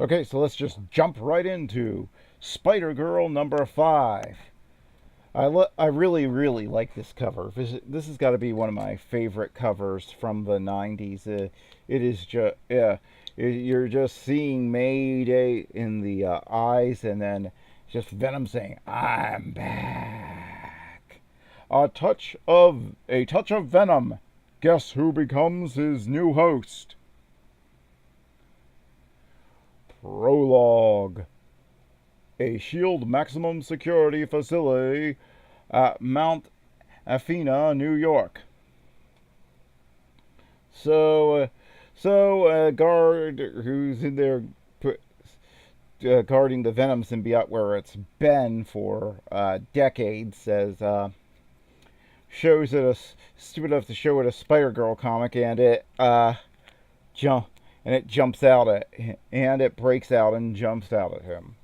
Okay, so let's just jump right into Spider-Girl number 5. I really, really like this cover. This has got to be one of my favorite covers from the 90s. It is just, yeah, you're just seeing Mayday in the eyes, and then just Venom saying, "I'm back." A touch of Venom. Guess who becomes his new host? Prologue. A SHIELD maximum security facility at Mount Athena, New York. So a guard who's in there guarding the Venom symbiote where it's been for decades says, shows it stupid enough to show it a Spider-Girl comic, and it jumps out and it breaks out and jumps out at him.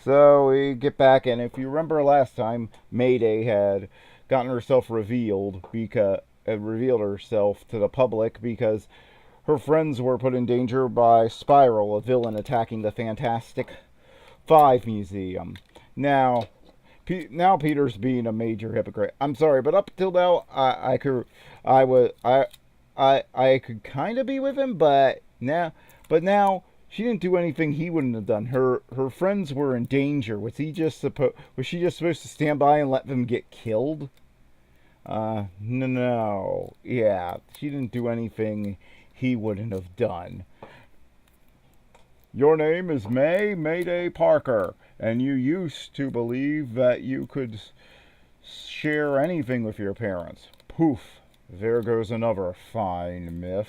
So we get back, and if you remember last time, Mayday had gotten herself revealed herself to the public because her friends were put in danger by Spiral, a villain attacking the Fantastic Five Museum. Now Peter's being a major hypocrite. I'm sorry, but up till now, I could kind of be with him, but now she didn't do anything he wouldn't have done. Her friends were in danger. Was she just supposed to stand by and let them get killed? No. Yeah, she didn't do anything he wouldn't have done. Your name is Mayday Parker, and you used to believe that you could share anything with your parents. Poof. There goes another fine myth.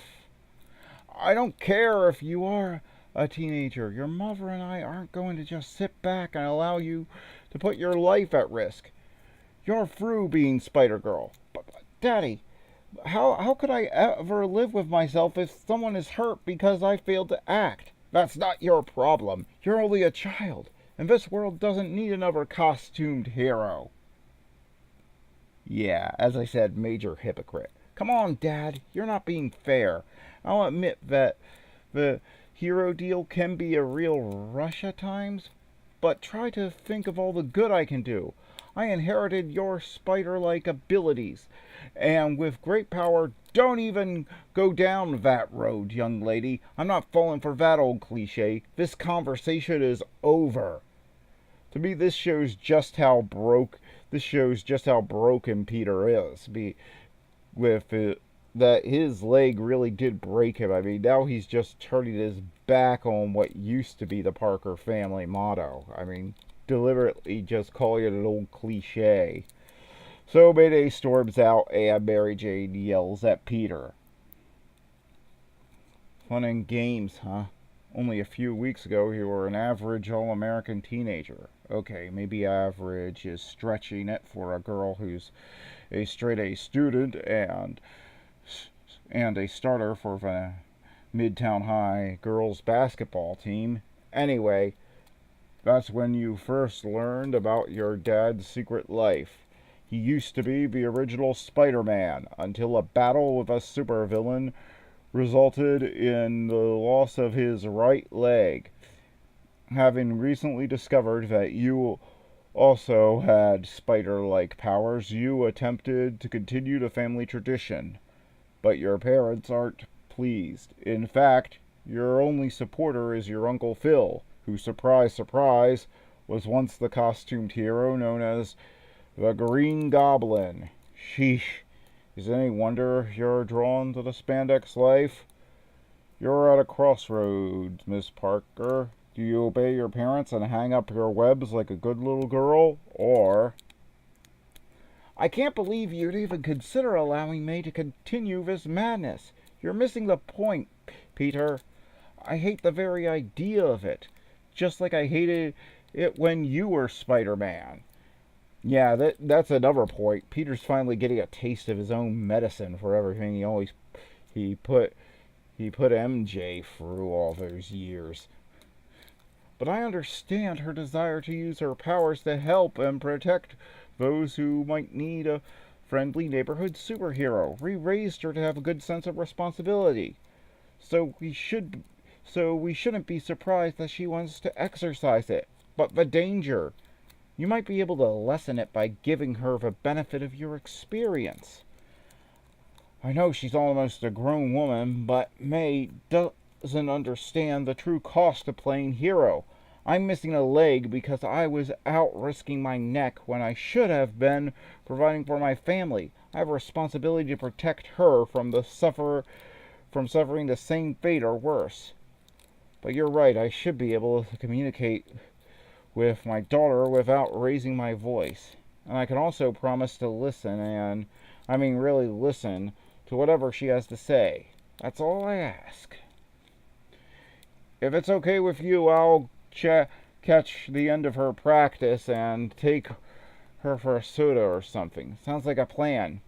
I don't care if you are a teenager. Your mother and I aren't going to just sit back and allow you to put your life at risk. You're through being Spider-Girl. But Daddy, how could I ever live with myself if someone is hurt because I failed to act? That's not your problem. You're only a child, and this world doesn't need another costumed hero. Yeah, as I said, major hypocrite. Come on, Dad, you're not being fair. I'll admit that the hero deal can be a real rush at times, but try to think of all the good I can do. I inherited your spider-like abilities, and with great power, don't even go down that road, young lady. I'm not falling for that old cliche. This conversation is over. To me, this shows just how broken Peter is. That his leg really did break him. I mean, now he's just turning his back on what used to be the Parker family motto. I mean, deliberately just calling it an old cliche. So Mayday storms out, and Mary Jane yells at Peter. Fun and games, huh? Only a few weeks ago, you were an average all-American teenager. Okay, maybe average is stretching it for a girl who's a straight-A student and a starter for the Midtown High girls basketball team. Anyway, that's when you first learned about your dad's secret life. He used to be the original Spider-Man until a battle with a supervillain resulted in the loss of his right leg. Having recently discovered that you also had spider-like powers, you attempted to continue the family tradition. But your parents aren't pleased. In fact, your only supporter is your Uncle Phil, who, surprise, surprise, was once the costumed hero known as the Green Goblin. Sheesh. Is it any wonder you're drawn to the spandex life? You're at a crossroads, Miss Parker. Do you obey your parents and hang up your webs like a good little girl? Or... I can't believe you'd even consider allowing me to continue this madness. You're missing the point, Peter. I hate the very idea of it. Just like I hated it when you were Spider-Man. Yeah, that's another point. Peter's finally getting a taste of his own medicine for everything he put MJ through all those years. but I understand her desire to use her powers to help and protect those who might need a friendly neighborhood superhero. We raised her to have a good sense of responsibility. So we shouldn't be surprised that she wants to exercise it. But the danger, you might be able to lessen it by giving her the benefit of your experience. I know she's almost a grown woman, but May doesn't understand the true cost of playing hero. I'm missing a leg because I was out risking my neck when I should have been providing for my family. I have a responsibility to protect her from suffering the same fate or worse. But you're right, I should be able to communicate with my daughter without raising my voice. And I can also promise to listen, and I mean really listen, to whatever she has to say. That's all I ask. If it's okay with you, I'll catch the end of her practice and take her for a soda or something. Sounds like a plan.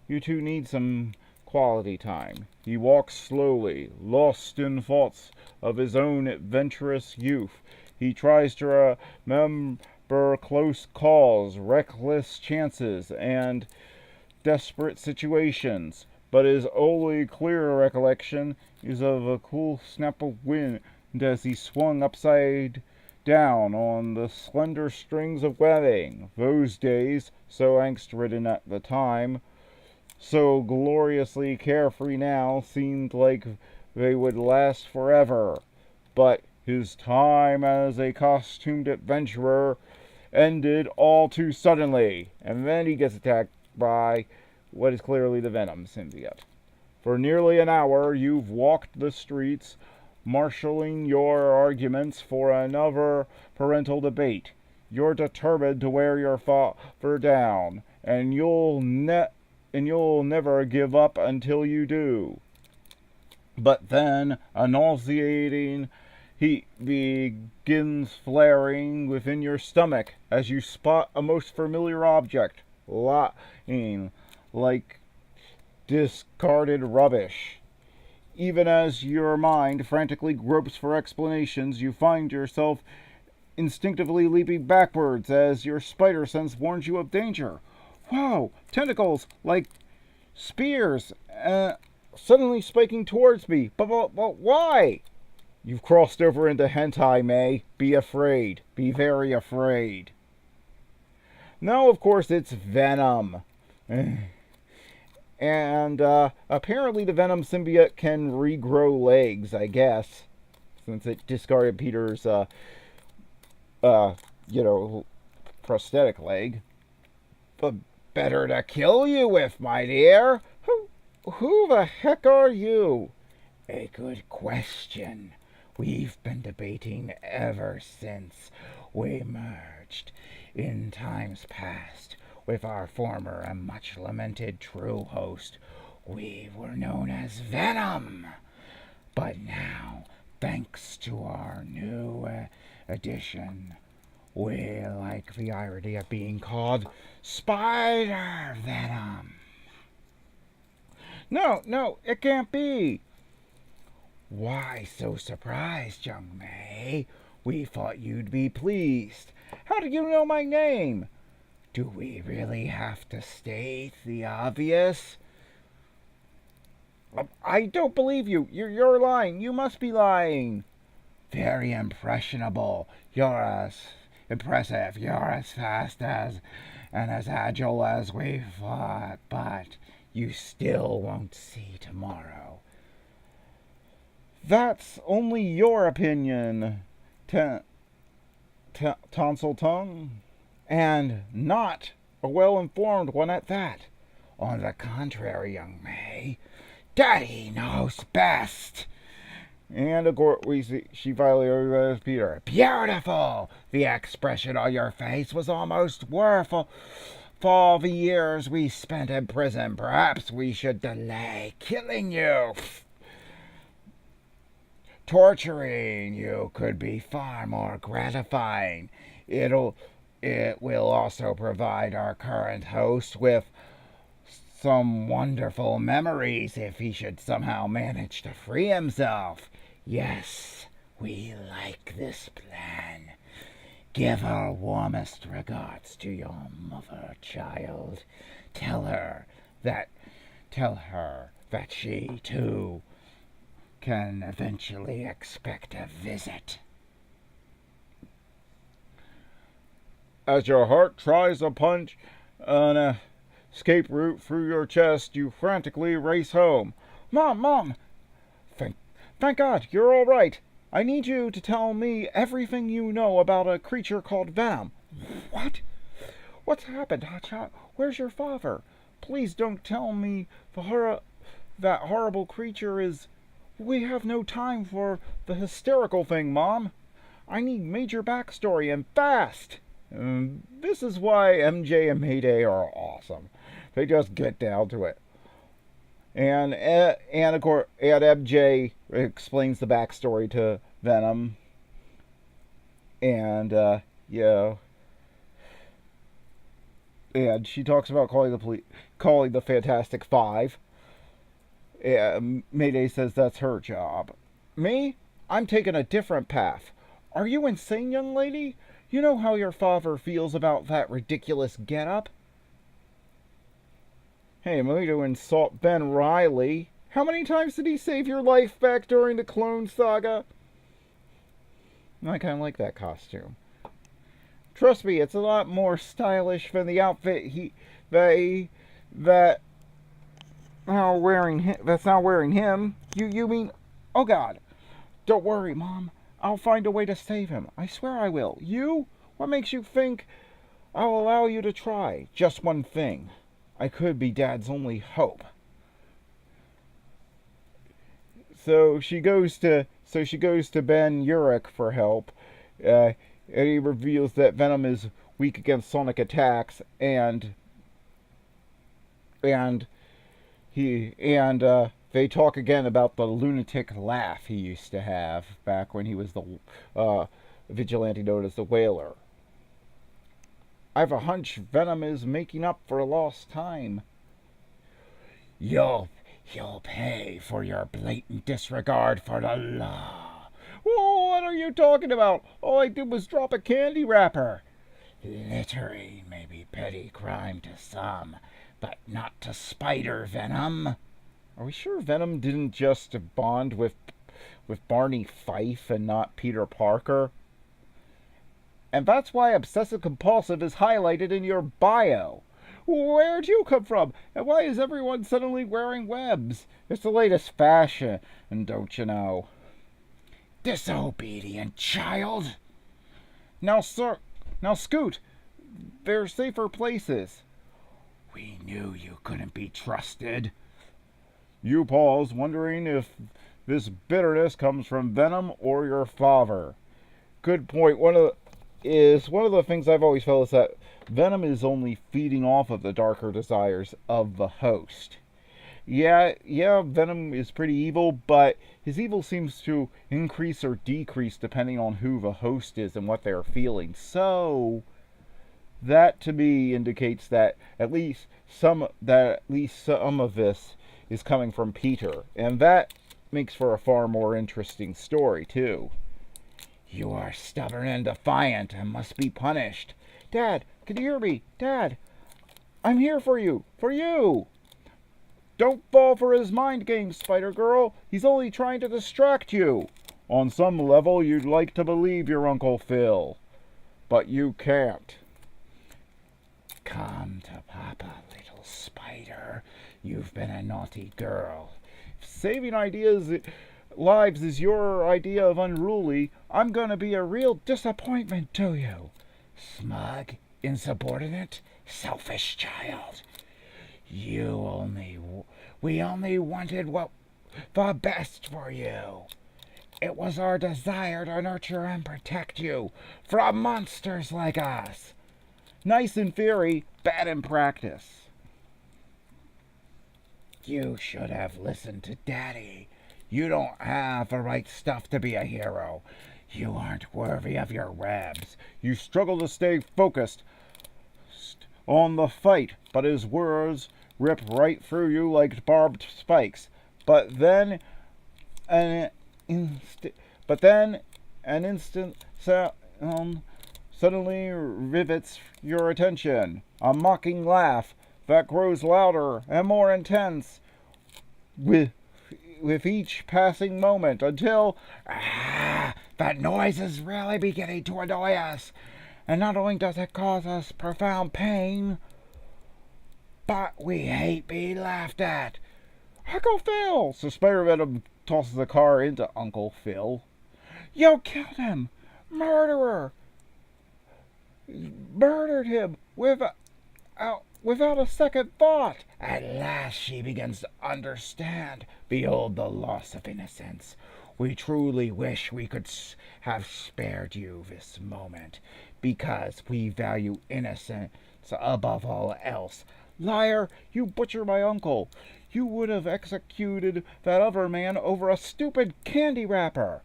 You two need some quality time. He walks slowly, lost in thoughts of his own adventurous youth. He tries to remember close calls, reckless chances, and desperate situations, but his only clear recollection is of a cool snap of wind as he swung upside down on the slender strings of webbing. Those days, so angst-ridden at the time, so gloriously carefree now, seemed like they would last forever. But his time as a costumed adventurer ended all too suddenly, and then he gets attacked by what is clearly the Venom symbiote. For nearly an hour you've walked the streets, marshalling your arguments for another parental debate. You're determined to wear your father down, and you'll never give up until you do. But then a nauseating heat begins flaring within your stomach as you spot a most familiar object lying like discarded rubbish. Even as your mind frantically gropes for explanations, you find yourself instinctively leaping backwards as your spider sense warns you of danger. Wow! Tentacles like spears, suddenly spiking towards me. But why? You've crossed over into hentai, May. Be afraid. Be very afraid. No, of course, it's Venom. And apparently the Venom symbiote can regrow legs, I guess, since it discarded Peter's, prosthetic leg. But better to kill you with, my dear. Who the heck are you? A good question. We've been debating ever since we merged in times past with our former and much lamented true host. We were known as Venom. But now, thanks to our new addition, we like the irony of being called Spider Venom. No, it can't be. Why so surprised, young May? We thought you'd be pleased. How do you know my name? Do we really have to state the obvious? I don't believe you. You're lying. You must be lying. Very impressionable. You're as impressive. You're as fast as and as agile as we thought, but you still won't see tomorrow. That's only your opinion, tonsil tongue, and not a well-informed one at that. On the contrary, young May, Daddy knows best. And of course, she finally overgoes Peter. Beautiful! The expression on your face was almost worth for the years we spent in prison. Perhaps we should delay killing you. Torturing you could be far more gratifying. It will also provide our current host with some wonderful memories if he should somehow manage to free himself. Yes, We like this plan. Give our warmest regards to your mother, child. Tell her that she, too, can eventually expect a visit. As your heart tries to punch an escape route through your chest, you frantically race home. Mom! Thank God, you're all right. I need you to tell me everything you know about a creature called Venom. What? What's happened, Hotshot? Where's your father? Please don't tell me that horrible creature is... We have no time for the hysterical thing, Mom. I need major backstory and fast. This is why MJ and Mayday are awesome. They just get down to it. And of course, MJ explains the backstory to Venom. And, and she talks about calling the Fantastic Five. Mayday says that's her job. Me? I'm taking a different path. Are you insane, young lady? You know how your father feels about that ridiculous getup? Hey, I'm going to insult Ben Reilly. How many times did he save your life back during the Clone Saga? I kind of like that costume. Trust me, it's a lot more stylish than the outfit that's not wearing him. You mean... Oh, God. Don't worry, Mom. I'll find a way to save him. I swear I will. You? What makes you think I'll allow you to try? Just one thing. I could be Dad's only hope. So she goes to Ben Urich for help. And he reveals that Venom is weak against sonic attacks, and they talk again about the lunatic laugh he used to have back when he was the vigilante known as the Whaler. I have a hunch Venom is making up for lost time. You'll pay for your blatant disregard for the law. Whoa, what are you talking about? All I did was drop a candy wrapper. Littering may be petty crime to some, but not to Spider-Venom. Are we sure Venom didn't just bond with Barney Fife and not Peter Parker? And that's why obsessive-compulsive is highlighted in your bio. Where'd you come from? And why is everyone suddenly wearing webs? It's the latest fashion, and don't you know? Disobedient child! Now, Scoot, there's safer places. We knew you couldn't be trusted. You pause, wondering if this bitterness comes from Venom or your father. Good point. One of the things I've always felt is that Venom is only feeding off of the darker desires of the host. Yeah, Venom is pretty evil, but his evil seems to increase or decrease depending on who the host is and what they're feeling. So that to me indicates that at least some of this is coming from Peter, and that makes for a far more interesting story too. You are stubborn and defiant and must be punished. Dad, can you hear me? Dad, I'm here for you. For you. Don't fall for his mind games, Spider-Girl. He's only trying to distract you. On some level, you'd like to believe your Uncle Phil, but you can't. Come to Papa, little spider. You've been a naughty girl. If saving lives is your idea of unruly, I'm going to be a real disappointment to you. Smug, insubordinate, selfish child. We only wanted the best for you. It was our desire to nurture and protect you from monsters like us. Nice in theory, bad in practice. You should have listened to Daddy. You don't have the right stuff to be a hero. You aren't worthy of your webs. You struggle to stay focused on the fight, but his words rip right through you like barbed spikes. But But then an instant sound suddenly rivets your attention. A mocking laugh that grows louder and more intense with each passing moment until that noise is really beginning to annoy us. And not only does it cause us profound pain, but we hate being laughed at. Uncle Phil! So Spider-Venom tosses the car into Uncle Phil. You killed him! Murderer! Murdered him without a second thought. At last she begins to understand. Behold the loss of innocence. We truly wish we could have spared you this moment, because we value innocence above all else. Liar, you butchered my uncle. You would have executed that other man over a stupid candy wrapper.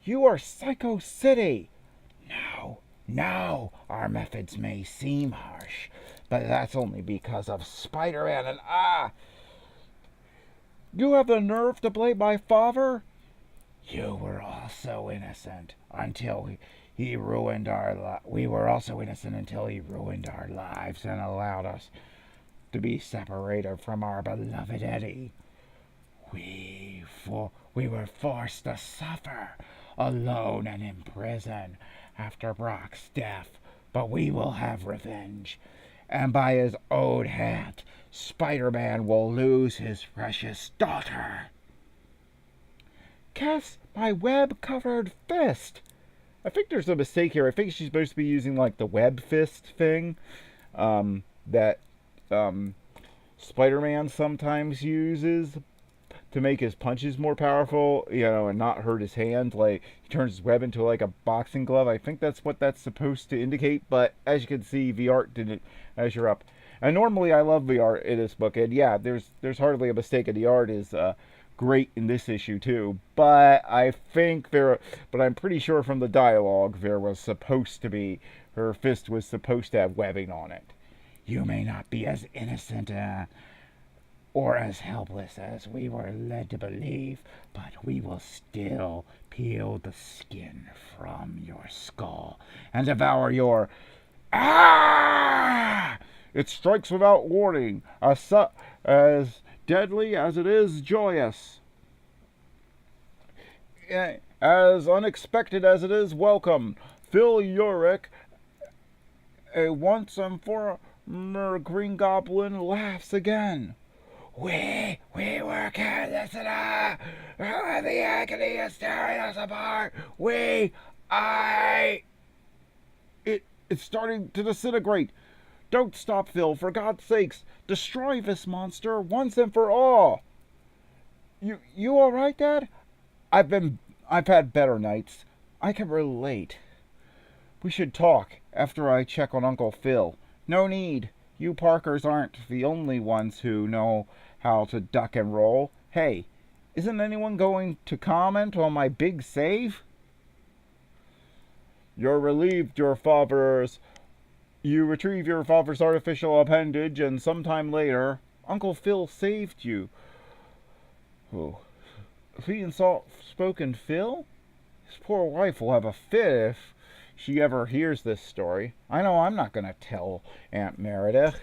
You are Psycho City. No, our methods may seem harsh, but that's only because of Spider-Man and You have the nerve to blame my father? You were also innocent until he ruined our we were also innocent until he ruined our lives and allowed us to be separated from our beloved Eddie. We were forced to suffer alone and in prison after Brock's death, but we will have revenge. And by his old hat, Spider-Man will lose his precious daughter. Cast my web-covered fist. I think there's a mistake here. I think she's supposed to be using like the web fist thing that Spider-Man sometimes uses to make his punches more powerful, and not hurt his hand. Like, he turns his web into like a boxing glove. I think that's what that's supposed to indicate, but as you can see, the art didn't measure up. And normally I love the art in this book, and yeah, there's hardly a mistake, and the art is great in this issue too. But I'm pretty sure from the dialogue there was supposed to be, her fist was supposed to have webbing on it. You may not be as innocent or as helpless as we were led to believe, but we will still peel the skin from your skull and devour your... It strikes without warning, as deadly as it is joyous, as unexpected as it is welcome. Phil Urich, a once and former Green Goblin, laughs again. We were careless enough. The agony is tearing us apart. It's starting to disintegrate. Don't stop, Phil. For God's sakes, destroy this monster once and for all. You all right, Dad? I've had better nights. I can relate. We should talk after I check on Uncle Phil. No need. You Parkers aren't the only ones who know how to duck and roll. Hey, isn't anyone going to comment on my big save? You're relieved you retrieve your father's artificial appendage, and sometime later, Uncle Phil saved you. Oh. Sweet and soft-spoken Phil? His poor wife will have a fit if she ever hears this story. I know I'm not going to tell Aunt Meredith.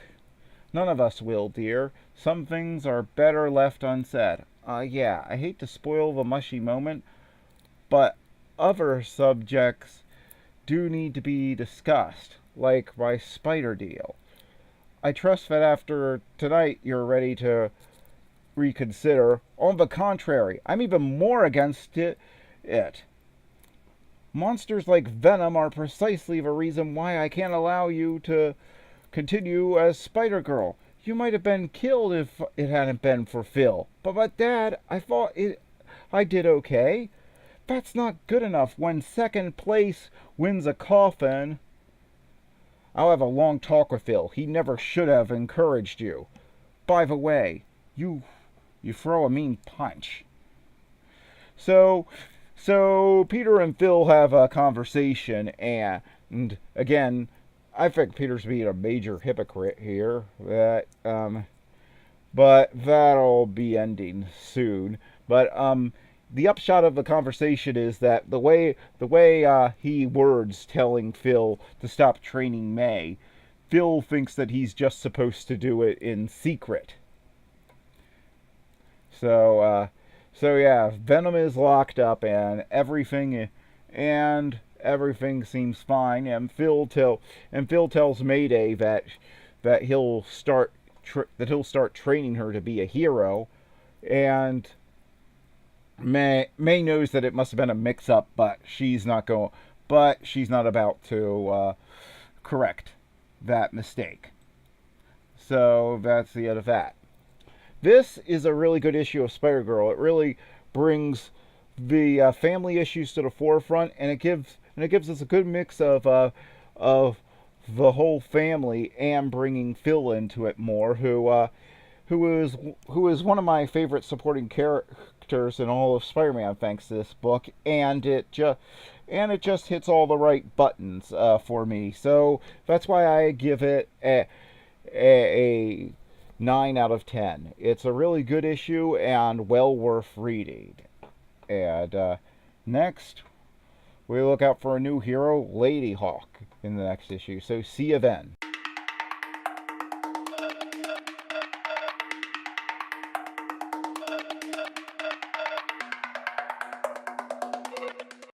None of us will, dear. Some things are better left unsaid. Yeah, I hate to spoil the mushy moment, but other subjects do need to be discussed, like my spider deal. I trust that after tonight you're ready to reconsider. On the contrary, I'm even more against it. Monsters like Venom are precisely the reason why I can't allow you to continue as Spider-Girl. You might have been killed if it hadn't been for Phil. But Dad, I thought I did okay. That's not good enough when second place wins a coffin. I'll have a long talk with Phil. He never should have encouraged you. By the way, you throw a mean punch. So Peter and Phil have a conversation, and again, I think Peter's being a major hypocrite here. But that'll be ending soon. But the upshot of the conversation is that the way he words telling Phil to stop training May, Phil thinks that he's just supposed to do it in secret. So so yeah, Venom is locked up and everything seems fine. And Phil tells Mayday that he'll start training her to be a hero. And May knows that it must have been a mix-up, but she's not about to correct that mistake. So that's the end of that. This is a really good issue of Spider-Girl. It really brings the family issues to the forefront, and it gives us a good mix of the whole family and bringing Phil into it more, who is one of my favorite supporting characters in all of Spider-Man, thanks to this book, and it just hits all the right buttons for me. So that's why I give it a 9 out of 10. It's a really good issue and well worth reading. And next, we look out for a new hero, Lady Hawk, in the next issue. So see you then.